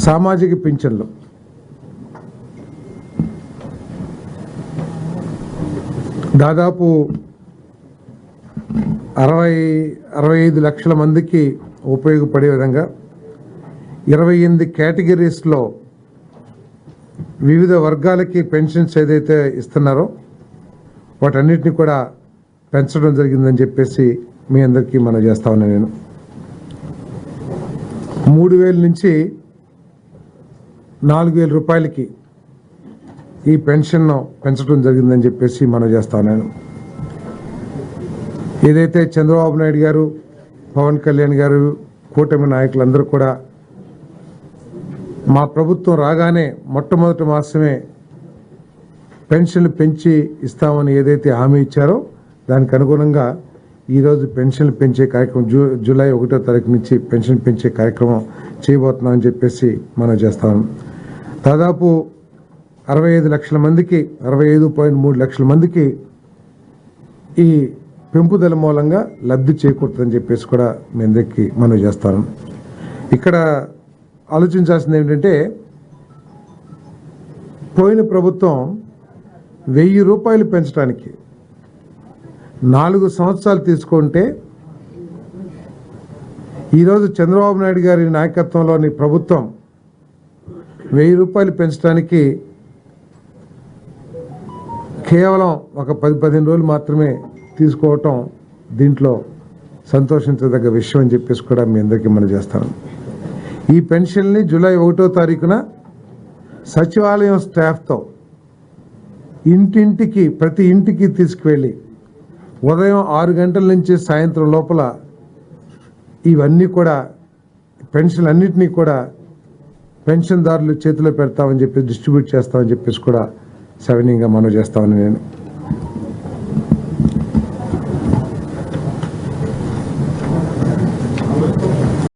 సామాజిక పింఛన్లు దాదాపు 65 లక్షల మందికి ఉపయోగపడే విధంగా 28 కేటగిరీస్లో వివిధ వర్గాలకి పెన్షన్స్ ఏదైతే ఇస్తున్నారో వాటన్నిటిని కూడా పెంచడం జరిగిందని చెప్పేసి మీ అందరికీ మనం చేస్తా ఉన్నాను. నేను 3,000 నుంచి 4,000 రూపాయలకి ఈ పెన్షన్ పెంచడం జరిగిందని చెప్పేసి మనం చేస్తా ఉన్నాను. ఏదైతే చంద్రబాబు నాయుడు గారు, పవన్ కళ్యాణ్ గారు, కూటమి నాయకులందరూ కూడా మా ప్రభుత్వం రాగానే మొట్టమొదటి మాసమే పెన్షన్లు పెంచి ఇస్తామని ఏదైతే హామీ ఇచ్చారో దానికి అనుగుణంగా ఈరోజు పెన్షన్లు పెంచే కార్యక్రమం జూలై 1వ తారీఖు నుంచి పెన్షన్ పెంచే కార్యక్రమం చేయబోతున్నామని చెప్పేసి మనం చేస్తాం. దాదాపు 65 లక్షల మందికి 65.3 లక్షల మందికి ఈ పెంపుదల మూలంగా లబ్ధి చేకూరుతుందని చెప్పేసి కూడా మీ అందరికీ మనం చేస్తాను. ఇక్కడ ఆలోచించాల్సింది ఏంటంటే పోయిన ప్రభుత్వం 1000 రూపాయలు పెంచడానికి 4 సంవత్సరాలు తీసుకుంటే ఈరోజు చంద్రబాబు నాయుడు గారి నాయకత్వంలోని ప్రభుత్వం 1000 రూపాయలు పెంచడానికి కేవలం ఒక 10-15 రోజులు మాత్రమే తీసుకోవటం దీంట్లో సంతోషించదగ్గ విషయం అని చెప్పేసి కూడా మీ అందరికీ మనం చేస్తాను. ఈ పెన్షన్ని జూలై 1వ తారీఖున సచివాలయం స్టాఫ్తో ఇంటింటికి ప్రతి ఇంటికి తీసుకువెళ్ళి ఉదయం 6 గంటల నుంచి సాయంత్రం లోపల ఇవన్నీ కూడా పెన్షన్ అన్నింటినీ కూడా పెన్షన్దారులు చేతిలో పెడతామని చెప్పి డిస్ట్రిబ్యూట్ చేస్తామని చెప్పేసి కూడా సవినీయంగా మనం చేస్తామని నేను